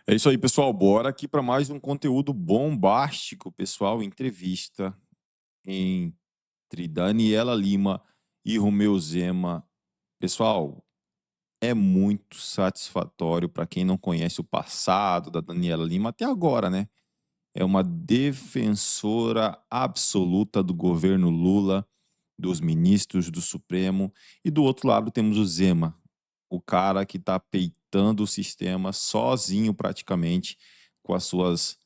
É isso aí, pessoal. Bora aqui para mais um conteúdo bombástico, pessoal. Entrevista entre Daniela Lima e Romeu Zema. Pessoal, é muito satisfatório para quem não conhece o passado da Daniela Lima até agora, né? É uma defensora absoluta do governo Lula, dos ministros do Supremo, e do outro lado temos o Zema, o cara que está peitando o sistema sozinho praticamente com as suas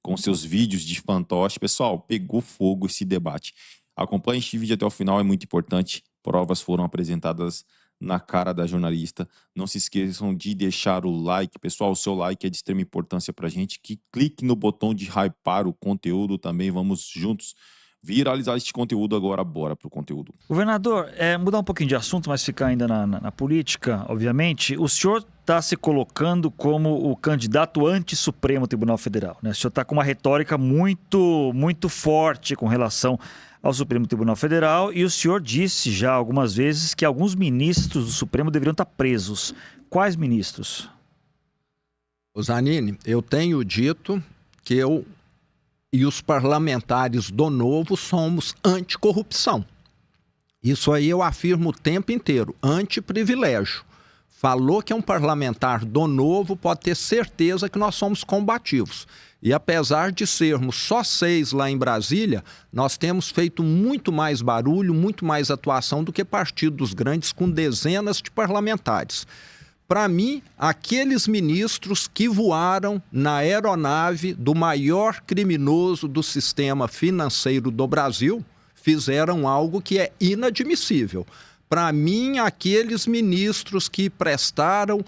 com seus vídeos de fantoche. Pessoal, pegou fogo esse debate. Acompanhe este vídeo até o final, é muito importante. Provas foram apresentadas na cara da jornalista. Não se esqueçam de deixar o like. Pessoal, o seu like é de extrema importância pra gente. Que clique no botão de hypar o conteúdo também. Vamos juntos viralizar este conteúdo agora. Bora pro conteúdo. Governador, mudar um pouquinho de assunto, mas ficar ainda na política, obviamente. O senhor está se colocando como o candidato anti-Supremo Tribunal Federal, né? O senhor está com uma retórica muito forte com relação ao Supremo Tribunal Federal, e o senhor disse já algumas vezes que alguns ministros do Supremo deveriam estar presos. Quais ministros? Zanini, eu tenho dito que eu e os parlamentares do Novo somos anticorrupção. Isso aí eu afirmo o tempo inteiro, antiprivilégio. Falou que é um parlamentar do Novo, pode ter certeza que nós somos combativos. E apesar de sermos só 6 lá em Brasília, nós temos feito muito mais barulho, muito mais atuação do que partidos grandes com dezenas de parlamentares. Para mim, aqueles ministros que voaram na aeronave do maior criminoso do sistema financeiro do Brasil fizeram algo que é inadmissível. Para mim, aqueles ministros que prestaram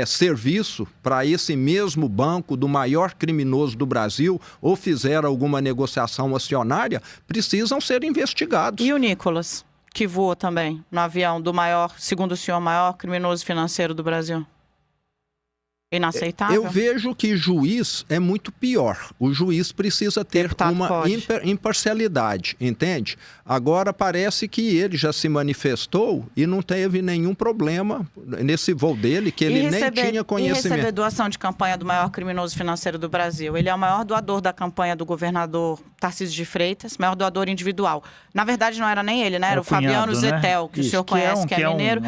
serviço para esse mesmo banco do maior criminoso do Brasil ou fizeram alguma negociação acionária, precisam ser investigados. E o Nicolas, que voa também no avião do maior, segundo o senhor, maior criminoso financeiro do Brasil? Inaceitável? Eu vejo que juiz é muito pior. O juiz precisa ter uma imparcialidade, entende? Agora parece que ele já se manifestou e não teve nenhum problema nesse voo dele, que ele nem tinha conhecimento. E receber doação de campanha do maior criminoso financeiro do Brasil? Ele é o maior doador da campanha do governador Tarcísio de Freitas, maior doador individual. Na verdade, não era nem ele, né? Era o Fabiano Zettel, que o senhor conhece, que é mineiro.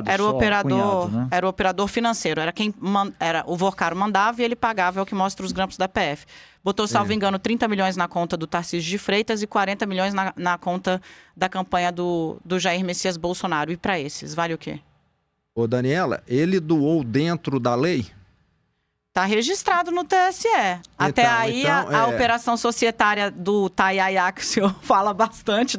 Era o operador, era o operador financeiro. Era quem era o Vorcaro mandava e ele pagava, é o que mostra os grampos da PF. Botou, salvo engano, 30 milhões na conta do Tarcísio de Freitas e 40 milhões na conta da campanha do Jair Messias Bolsonaro. E para esses, vale o quê? Ô, Daniela, ele doou dentro da lei? Está registrado no TSE. Até aí, a operação societária do Tayaya, que o senhor fala bastante,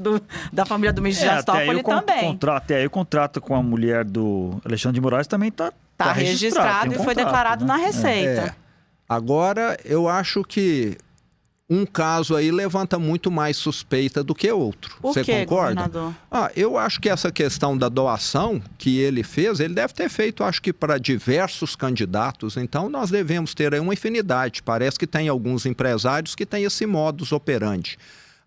da família do Michel Toffoli também. Até aí o contrato com a mulher do Alexandre de Moraes também está registrado e foi declarado na Receita. Agora, eu acho que um caso aí levanta muito mais suspeita do que outro. Você concorda? Governador? Eu acho que essa questão da doação que ele fez, ele deve ter feito, acho que para diversos candidatos. Então, nós devemos ter aí uma infinidade. Parece que tem alguns empresários que têm esse modus operandi.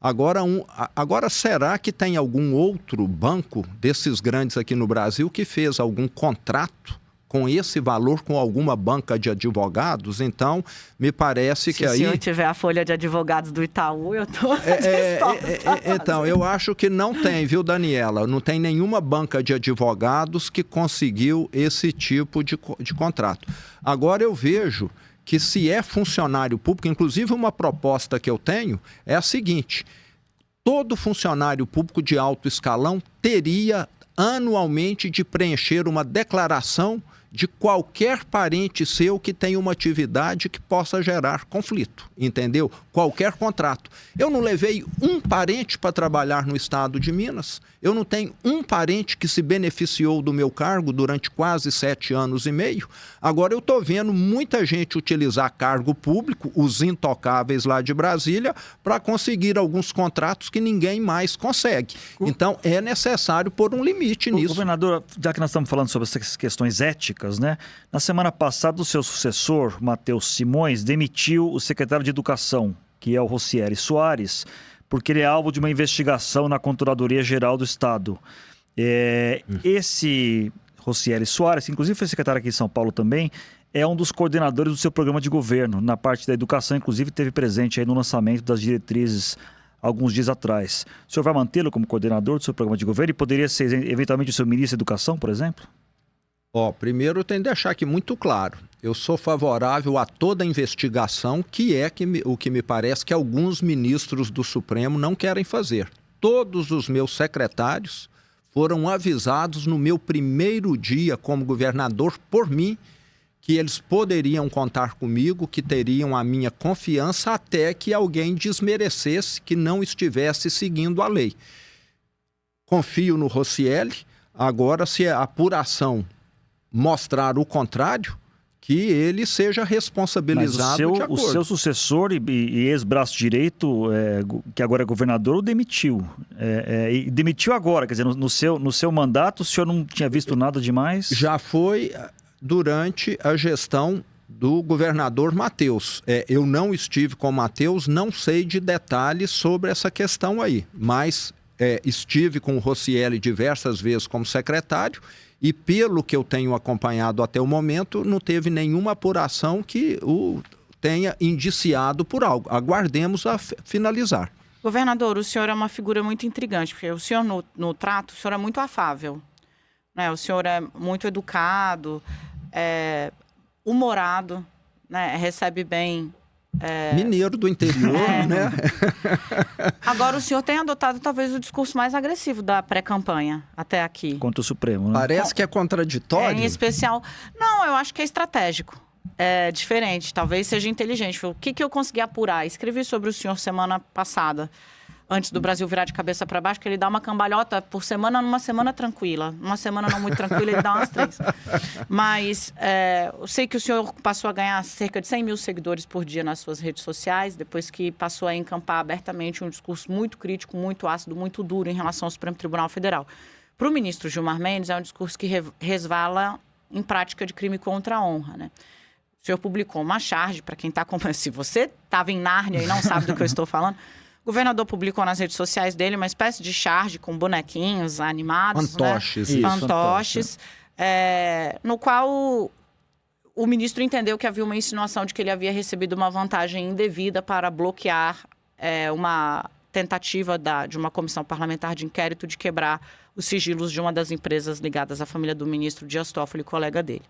Agora, será que tem algum outro banco desses grandes aqui no Brasil que fez algum contrato com esse valor com alguma banca de advogados? Então, me parece que aí... Se o senhor tiver a folha de advogados do Itaú, eu tô Então, eu acho que não tem, viu, Daniela? Não tem nenhuma banca de advogados que conseguiu esse tipo de contrato. Agora, eu vejo que se é funcionário público, inclusive uma proposta que eu tenho é a seguinte: todo funcionário público de alto escalão teria anualmente de preencher uma declaração de qualquer parente seu que tenha uma atividade que possa gerar conflito, entendeu? Qualquer contrato. Eu não levei um parente para trabalhar no estado de Minas, eu não tenho um parente que se beneficiou do meu cargo durante quase 7 anos e meio. Agora eu estou vendo muita gente utilizar cargo público, os intocáveis lá de Brasília, para conseguir alguns contratos que ninguém mais consegue. Então é necessário pôr um limite nisso. Governador, já que nós estamos falando sobre essas questões éticas, né? Na semana passada, o seu sucessor, Matheus Simões, demitiu o secretário de Educação, que é o Rocieli Soares, porque ele é alvo de uma investigação na Controladoria Geral do Estado. Esse Rocieli Soares, que inclusive foi secretário aqui em São Paulo também, é um dos coordenadores do seu programa de governo. Na parte da educação, inclusive, esteve presente aí no lançamento das diretrizes alguns dias atrás. O senhor vai mantê-lo como coordenador do seu programa de governo e poderia ser, eventualmente, o seu ministro da Educação, por exemplo? Primeiro eu tenho que deixar aqui muito claro. Eu sou favorável a toda investigação, o que me parece que alguns ministros do Supremo não querem fazer. Todos os meus secretários foram avisados no meu primeiro dia como governador por mim que eles poderiam contar comigo, que teriam a minha confiança até que alguém desmerecesse que não estivesse seguindo a lei. Confio no Rocieli. Agora, se a apuração mostrar o contrário, que ele seja responsabilizado de acordo. O seu sucessor e ex-braço direito, que agora é governador, o demitiu. E demitiu agora, quer dizer, no seu mandato, o senhor não tinha visto nada demais? Já foi durante a gestão do governador Matheus. Eu não estive com o Matheus, não sei de detalhes sobre essa questão aí, mas estive com o Rocieli diversas vezes como secretário e, pelo que eu tenho acompanhado até o momento, não teve nenhuma apuração que o tenha indiciado por algo. Aguardemos a finalizar. Governador, o senhor é uma figura muito intrigante, porque o senhor no trato, o senhor é muito afável, né? O senhor é muito educado, humorado, né? Recebe bem. Mineiro do interior, né? Agora, o senhor tem adotado talvez o discurso mais agressivo da pré-campanha até aqui. Contra o Supremo, né? Parece que é contraditório. Em especial... Não, eu acho que é estratégico. É diferente, talvez seja inteligente. O que eu consegui apurar? Escrevi sobre o senhor semana passada, antes do Brasil virar de cabeça para baixo, que ele dá uma cambalhota por semana, numa semana tranquila. Numa semana não muito tranquila, ele dá umas 3. Mas eu sei que o senhor passou a ganhar cerca de 100 mil seguidores por dia nas suas redes sociais, depois que passou a encampar abertamente um discurso muito crítico, muito ácido, muito duro em relação ao Supremo Tribunal Federal. Para o ministro Gilmar Mendes, é um discurso que resvala em prática de crime contra a honra, né? O senhor publicou uma charge, para quem está acompanhando, se você estava em Nárnia e não sabe do que eu estou falando, o governador publicou nas redes sociais dele uma espécie de charge com bonequinhos animados, fantoches, né? Fantoches, no qual o ministro entendeu que havia uma insinuação de que ele havia recebido uma vantagem indevida para bloquear uma tentativa de uma comissão parlamentar de inquérito de quebrar os sigilos de uma das empresas ligadas à família do ministro Dias Toffoli, colega dele.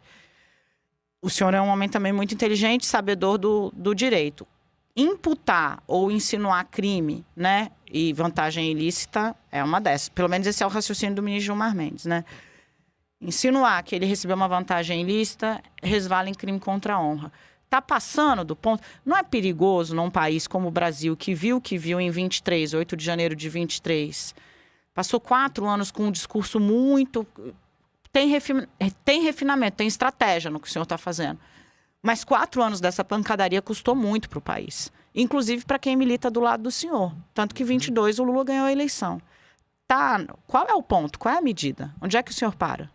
O senhor é um homem também muito inteligente, sabedor do direito. Imputar ou insinuar crime, né, e vantagem ilícita é uma dessas. Pelo menos esse é o raciocínio do ministro Gilmar Mendes, né? Insinuar que ele recebeu uma vantagem ilícita resvala em crime contra a honra. Está passando do ponto... Não é perigoso num país como o Brasil, que viu em 23, 8 de janeiro de 23, passou 4 anos com um discurso muito... Tem refinamento, tem estratégia no que o senhor está fazendo. Mas 4 anos dessa pancadaria custou muito para o país. Inclusive para quem milita do lado do senhor. Tanto que em 22 o Lula ganhou a eleição. Qual é o ponto? Qual é a medida? Onde é que o senhor para?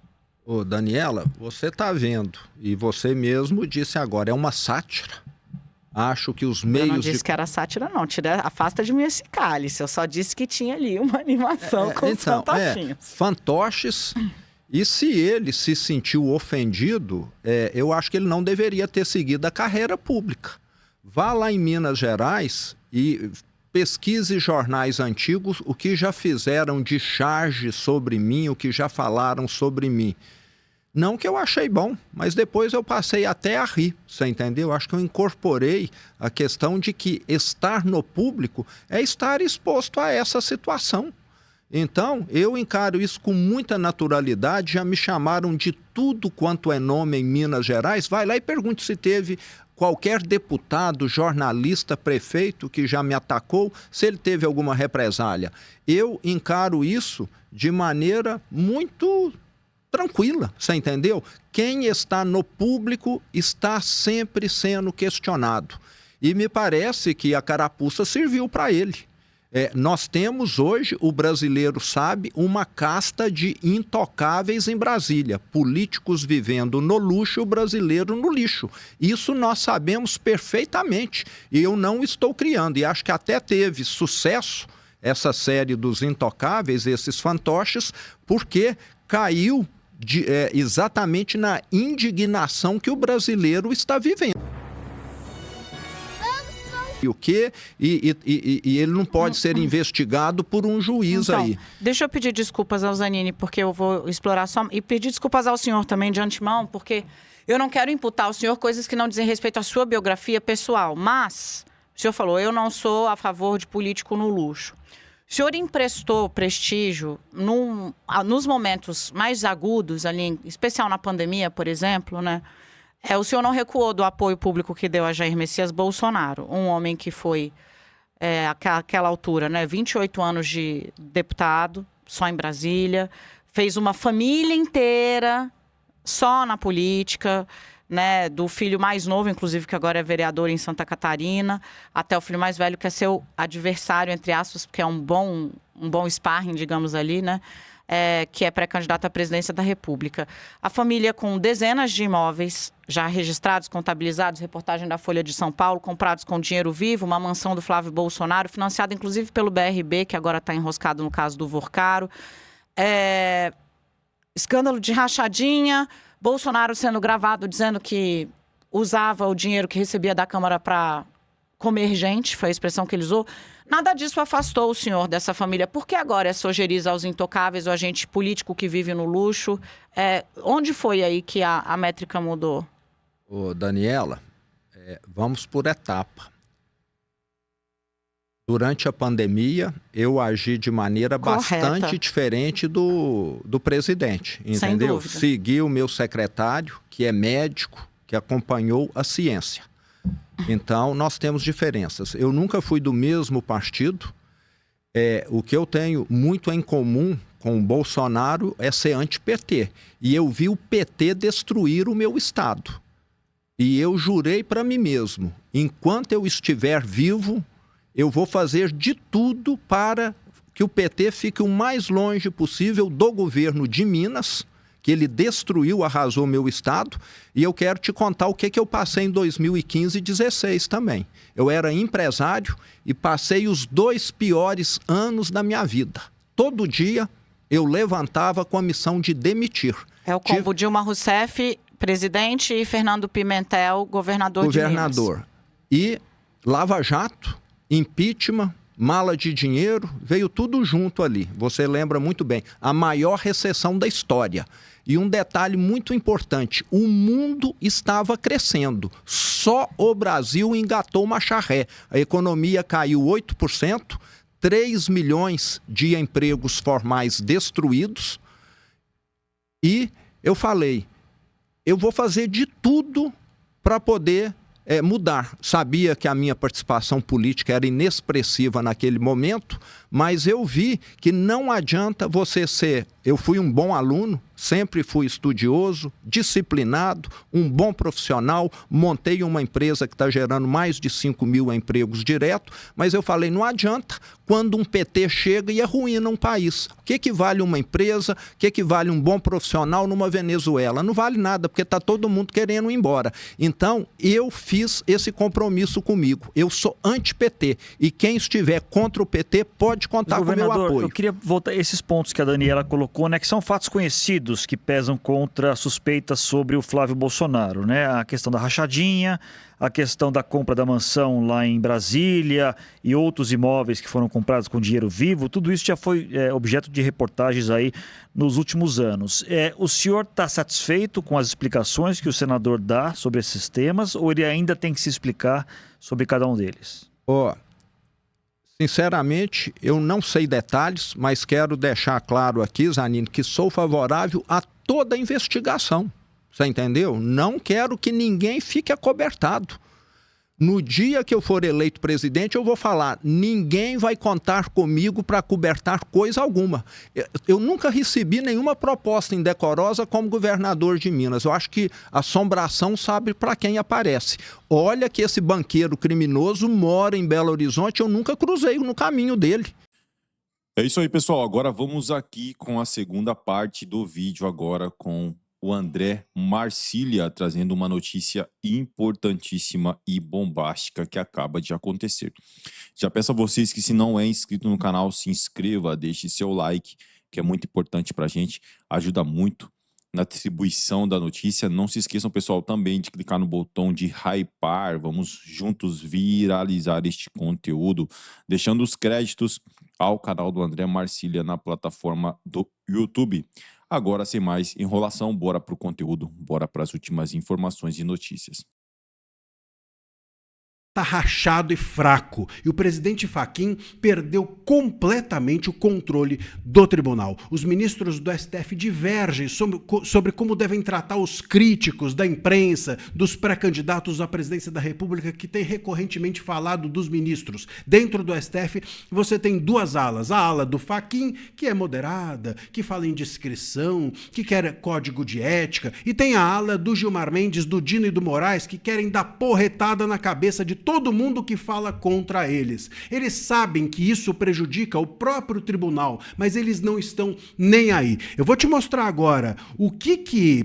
Ô, Daniela, você está vendo, e você mesmo disse agora, é uma sátira. Acho que os meios... Eu não disse que era sátira, não. Afasta de mim esse cálice. Eu só disse que tinha ali uma animação com os fantochinhos. Fantoches... E se ele se sentiu ofendido, eu acho que ele não deveria ter seguido a carreira pública. Vá lá em Minas Gerais e pesquise jornais antigos, o que já fizeram de charge sobre mim, o que já falaram sobre mim. Não que eu achei bom, mas depois eu passei até a rir, você entendeu? Acho que eu incorporei a questão de que estar no público é estar exposto a essa situação. Então, eu encaro isso com muita naturalidade. Já me chamaram de tudo quanto é nome em Minas Gerais. Vai lá e pergunte se teve qualquer deputado, jornalista, prefeito que já me atacou, se ele teve alguma represália. Eu encaro isso de maneira muito tranquila, você entendeu? Quem está no público está sempre sendo questionado. E me parece que a carapuça serviu para ele. Nós temos hoje, o brasileiro sabe, uma casta de intocáveis em Brasília. Políticos vivendo no luxo, o brasileiro no lixo. Isso nós sabemos perfeitamente. E eu não estou criando. E acho que até teve sucesso essa série dos intocáveis, esses fantoches, porque caiu exatamente na indignação que o brasileiro está vivendo. E o quê? E ele não pode ser investigado por um juiz então, aí. Deixa eu pedir desculpas ao Zanini, porque eu vou explorar só... E pedir desculpas ao senhor também de antemão, porque eu não quero imputar ao senhor coisas que não dizem respeito à sua biografia pessoal. Mas, o senhor falou, eu não sou a favor de político no luxo. O senhor emprestou prestígio nos momentos mais agudos, ali, em especial na pandemia, por exemplo, né? O senhor não recuou do apoio público que deu a Jair Messias Bolsonaro, um homem que foi, àquela altura, né, 28 anos de deputado, só em Brasília, fez uma família inteira só na política, né, do filho mais novo, inclusive, que agora é vereador em Santa Catarina, até o filho mais velho, que é seu adversário, entre aspas, porque é um bom sparring, digamos ali, né? Que é pré-candidato à presidência da República. A família com dezenas de imóveis já registrados, contabilizados, reportagem da Folha de São Paulo, comprados com dinheiro vivo, uma mansão do Flávio Bolsonaro, financiada inclusive pelo BRB, que agora está enroscado no caso do Vorcaro. Escândalo de rachadinha, Bolsonaro sendo gravado dizendo que usava o dinheiro que recebia da Câmara para comer gente, foi a expressão que ele usou. Nada disso afastou o senhor dessa família. Por que agora é sojeriza aos intocáveis, o agente político que vive no luxo? Onde foi aí que a métrica mudou? Ô, Daniela, vamos por etapa. Durante a pandemia, eu agi de maneira bastante diferente do presidente, entendeu? Segui o meu secretário, que é médico, que acompanhou a ciência. Então, nós temos diferenças. Eu nunca fui do mesmo partido. O que eu tenho muito em comum com o Bolsonaro é ser anti-PT. E eu vi o PT destruir o meu Estado. E eu jurei para mim mesmo, enquanto eu estiver vivo, eu vou fazer de tudo para que o PT fique o mais longe possível do governo de Minas, que ele destruiu, arrasou meu estado, e eu quero te contar o que eu passei em 2015 e 2016 também. Eu era empresário e passei os 2 piores anos da minha vida. Todo dia eu levantava com a missão de demitir. É o combo Dilma Rousseff, presidente, e Fernando Pimentel, governador de Minas. E Lava Jato, impeachment, mala de dinheiro, veio tudo junto ali. Você lembra muito bem. A maior recessão da história. E um detalhe muito importante, o mundo estava crescendo. Só o Brasil engatou uma charré. A economia caiu 8%, 3 milhões de empregos formais destruídos. E eu falei, eu vou fazer de tudo para poder mudar. Sabia que a minha participação política era inexpressiva naquele momento, mas eu vi que não adianta você ser... Eu fui um bom aluno, sempre fui estudioso, disciplinado, um bom profissional, montei uma empresa que está gerando mais de 5 mil empregos direto, mas eu falei, não adianta quando um PT chega e arruína um país. O que vale uma empresa, o que vale um bom profissional numa Venezuela? Não vale nada, porque está todo mundo querendo ir embora. Então, eu fiz esse compromisso comigo. Eu sou anti-PT, e quem estiver contra o PT pode contar com o meu apoio. Eu queria voltar a esses pontos que a Daniela colocou, né, que são fatos conhecidos que pesam contra suspeitas sobre o Flávio Bolsonaro, né? A questão da rachadinha, a questão da compra da mansão lá em Brasília e outros imóveis que foram comprados com dinheiro vivo, tudo isso já foi objeto de reportagens aí nos últimos anos. O senhor está satisfeito com as explicações que o senador dá sobre esses temas, ou ele ainda tem que se explicar sobre cada um deles? Sinceramente, eu não sei detalhes, mas quero deixar claro aqui, Zanini, que sou favorável a toda a investigação. Você entendeu? Não quero que ninguém fique acobertado. No dia que eu for eleito presidente, eu vou falar, ninguém vai contar comigo para cobertar coisa alguma. Eu nunca recebi nenhuma proposta indecorosa como governador de Minas. Eu acho que a assombração sabe para quem aparece. Olha que esse banqueiro criminoso mora em Belo Horizonte, eu nunca cruzei no caminho dele. É isso aí, pessoal. Agora vamos aqui com a segunda parte do vídeo, agora com o André Marcília, trazendo uma notícia importantíssima e bombástica que acaba de acontecer. Já peço a vocês que, se não é inscrito no canal, se inscreva, deixe seu like, que é muito importante pra gente, ajuda muito. na distribuição da notícia. Não se esqueçam, pessoal, também de clicar no botão de hypar. Vamos juntos viralizar este conteúdo, deixando os créditos ao canal do André Marcília na plataforma do YouTube. Agora, sem mais enrolação, bora pro conteúdo, bora para as últimas informações e notícias. Está rachado e fraco, e o presidente Fachin perdeu completamente o controle do tribunal. Os ministros do STF divergem sobre como devem tratar os críticos da imprensa, dos pré-candidatos à presidência da República, que tem recorrentemente falado dos ministros. Dentro do STF, você tem duas alas. A ala do Fachin, que é moderada, que fala em discrição, que quer código de ética, e tem a ala do Gilmar Mendes, do Dino e do Moraes, que querem dar porretada na cabeça de todo mundo que fala contra eles. Eles sabem que isso prejudica o próprio tribunal, mas eles não estão nem aí. Eu vou te mostrar agora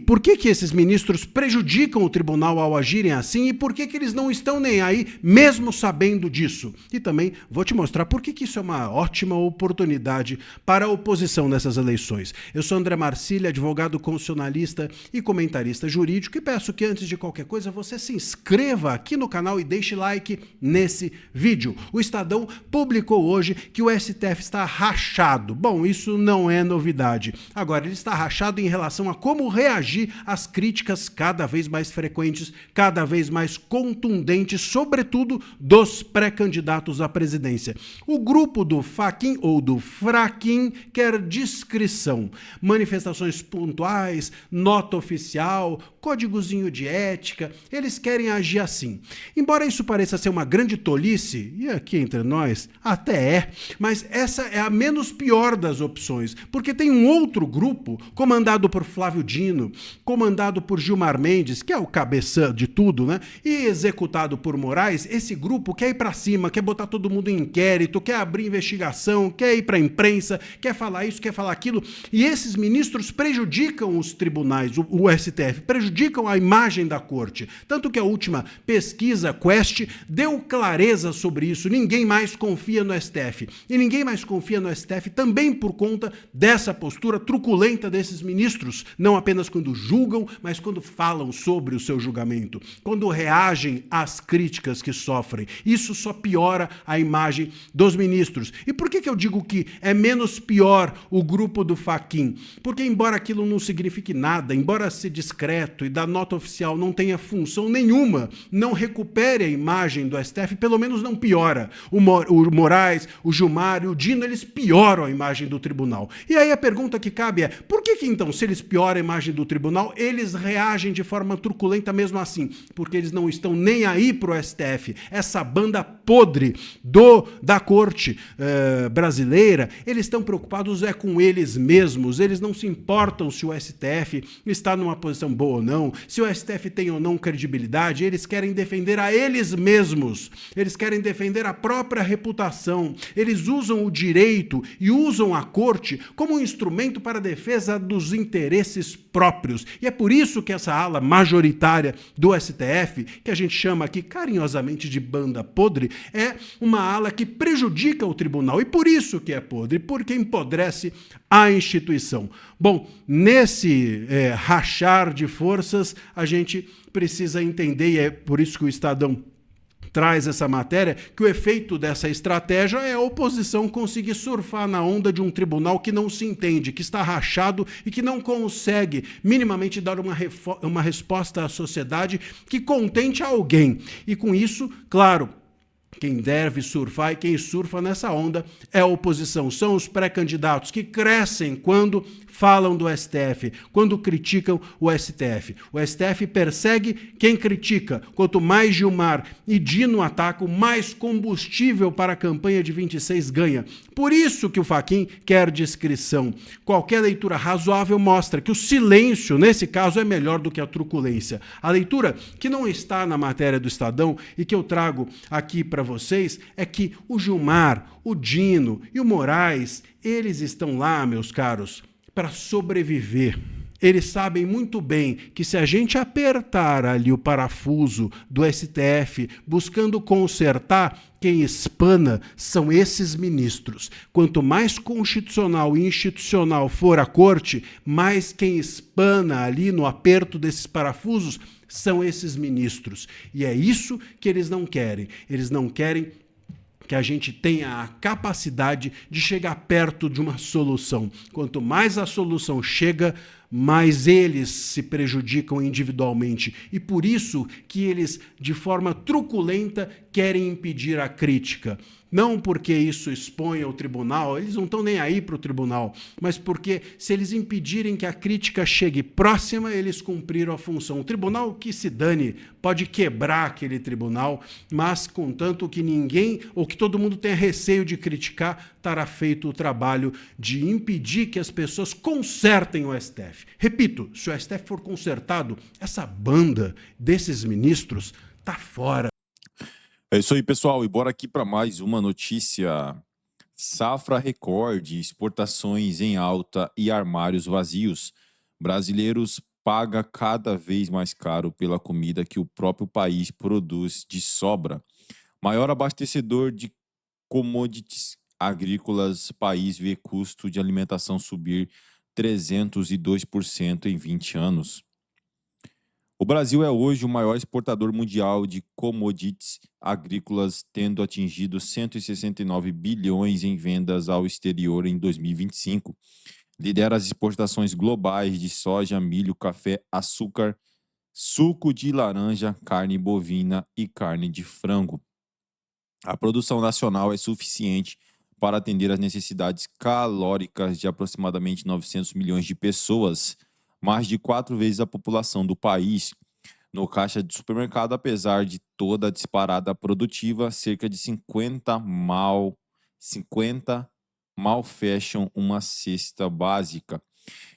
por que esses ministros prejudicam o tribunal ao agirem assim e por que eles não estão nem aí, mesmo sabendo disso. E também vou te mostrar por que isso é uma ótima oportunidade para a oposição nessas eleições. Eu sou André Marcília, advogado constitucionalista e comentarista jurídico, e peço que antes de qualquer coisa você se inscreva aqui no canal e deixe like nesse vídeo. O Estadão publicou hoje que o STF está rachado. Bom, isso não é novidade. Agora, ele está rachado em relação a como reagir às críticas cada vez mais frequentes, cada vez mais contundentes, sobretudo dos pré-candidatos à presidência. O grupo do Fachin ou do Fraquin quer discrição, manifestações pontuais, nota oficial, códigozinho de ética. Eles querem agir assim. Embora isso pareça ser uma grande tolice, e aqui entre nós até é, mas essa é a menos pior das opções, porque tem um outro grupo, comandado por Flávio Dino, comandado por Gilmar Mendes, que é o cabeça de tudo, né? E executado por Moraes. Esse grupo quer ir para cima, quer botar todo mundo em inquérito, quer abrir investigação, quer ir para a imprensa, quer falar isso, quer falar aquilo, e esses ministros prejudicam os tribunais, o STF, prejudicam a imagem da corte, tanto que a última pesquisa Quest deu clareza sobre isso. Ninguém mais confia no STF. E ninguém mais confia no STF também por conta dessa postura truculenta desses ministros, não apenas quando julgam, mas quando falam sobre o seu julgamento, quando reagem às críticas que sofrem. Isso só piora a imagem dos ministros. E por que eu digo que é menos pior o grupo do Fachin? Porque embora aquilo não signifique nada, embora ser discreto e da nota oficial não tenha função nenhuma, não recupere a imagem do STF, pelo menos não piora. O Moraes, o Gilmar e o Dino, eles pioram a imagem do tribunal. E aí a pergunta que cabe é, por que então, se eles pioram a imagem do tribunal, eles reagem de forma truculenta mesmo assim? Porque eles não estão nem aí pro STF. Essa banda podre da corte brasileira, eles estão preocupados com eles mesmos. Eles não se importam se o STF está numa posição boa ou não, se o STF tem ou não credibilidade. Eles querem defender a eles mesmos, eles querem defender a própria reputação, eles usam o direito e usam a corte como um instrumento para a defesa dos interesses próprios. E é por isso que essa ala majoritária do STF, que a gente chama aqui carinhosamente de banda podre, é uma ala que prejudica o tribunal. E por isso que é podre, porque empobrece a instituição. Bom, nesse rachar de forças, a gente precisa entender, e é por isso que o Estadão traz essa matéria, que o efeito dessa estratégia é a oposição conseguir surfar na onda de um tribunal que não se entende, que está rachado e que não consegue minimamente dar uma resposta à sociedade que contente alguém. E com isso, claro, quem deve surfar e quem surfa nessa onda é a oposição. São os pré-candidatos que crescem quando falam do STF, quando criticam o STF. O STF persegue quem critica. Quanto mais Gilmar e Dino atacam, mais combustível para a campanha de 26 ganha. Por isso que o Fachin quer discrição. Qualquer leitura razoável mostra que o silêncio, nesse caso, é melhor do que a truculência. A leitura que não está na matéria do Estadão e que eu trago aqui para vocês é que o Gilmar, o Dino e o Moraes, eles estão lá, meus caros, para sobreviver. eles sabem muito bem que se a gente apertar ali o parafuso do STF buscando consertar, quem espana são esses ministros. Quanto mais constitucional e institucional for a corte, mais quem espana ali no aperto desses parafusos são esses ministros. E é isso que eles não querem. Eles não querem que a gente tenha a capacidade de chegar perto de uma solução. Quanto mais a solução chega, mais eles se prejudicam individualmente. E por isso que eles, de forma truculenta, querem impedir a crítica. Não porque isso expõe ao tribunal, eles não estão nem aí para o tribunal, mas porque se eles impedirem que a crítica chegue próxima, eles cumpriram a função. O tribunal que se dane, pode quebrar aquele tribunal, mas contanto que ninguém, ou que todo mundo tenha receio de criticar, estará feito o trabalho de impedir que as pessoas consertem o STF. Repito, se o STF for consertado, essa banda desses ministros está fora. É isso aí, pessoal. E bora aqui para mais uma notícia. Safra recorde, exportações em alta e armários vazios. Brasileiros pagam cada vez mais caro pela comida que o próprio país produz de sobra. Maior abastecedor de commodities agrícolas, país vê custo de alimentação subir 302% em 20 anos. O Brasil é hoje o maior exportador mundial de commodities agrícolas, tendo atingido 169 bilhões em vendas ao exterior em 2025. Lidera as exportações globais de soja, milho, café, açúcar, suco de laranja, carne bovina e carne de frango. A produção nacional é suficiente para atender às necessidades calóricas de aproximadamente 900 milhões de pessoas, mais de 4 vezes a população do país. No caixa de supermercado, apesar de toda a disparada produtiva, cerca de 50 mal fecham uma cesta básica.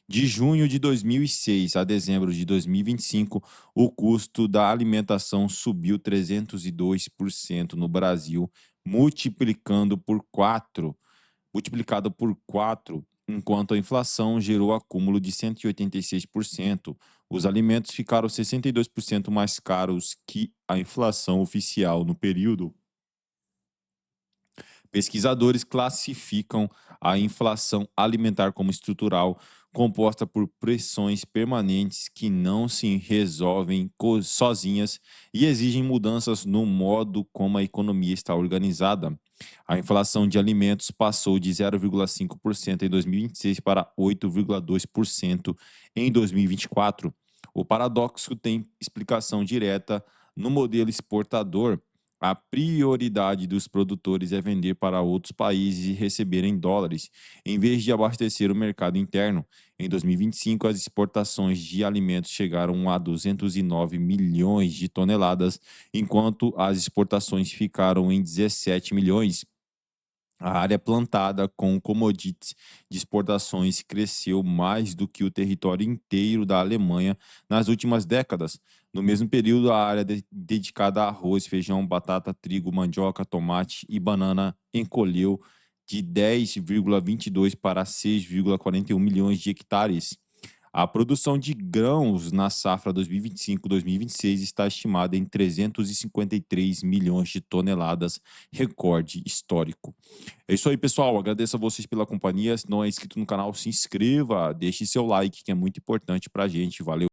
De junho de 2006 a dezembro de 2025, o custo da alimentação subiu 302% no Brasil, multiplicado por 4, enquanto a inflação gerou acúmulo de 186%. Os alimentos ficaram 62% mais caros que a inflação oficial no período. Pesquisadores classificam a inflação alimentar como estrutural, composta por pressões permanentes que não se resolvem sozinhas e exigem mudanças no modo como a economia está organizada. A inflação de alimentos passou de 0,5% em 2026 para 8,2% em 2024. O paradoxo tem explicação direta no modelo exportador. A prioridade dos produtores é vender para outros países e receber em dólares, em vez de abastecer o mercado interno. Em 2025, as exportações de alimentos chegaram a 209 milhões de toneladas, enquanto as exportações ficaram em 17 milhões. A área plantada com commodities de exportações cresceu mais do que o território inteiro da Alemanha nas últimas décadas. No mesmo período, a área dedicada a arroz, feijão, batata, trigo, mandioca, tomate e banana encolheu de 10,22 para 6,41 milhões de hectares. A produção de grãos na safra 2025-2026 está estimada em 353 milhões de toneladas, recorde histórico. É isso aí, pessoal. Agradeço a vocês pela companhia. Se não é inscrito no canal, se inscreva, deixe seu like, que é muito importante para a gente. Valeu!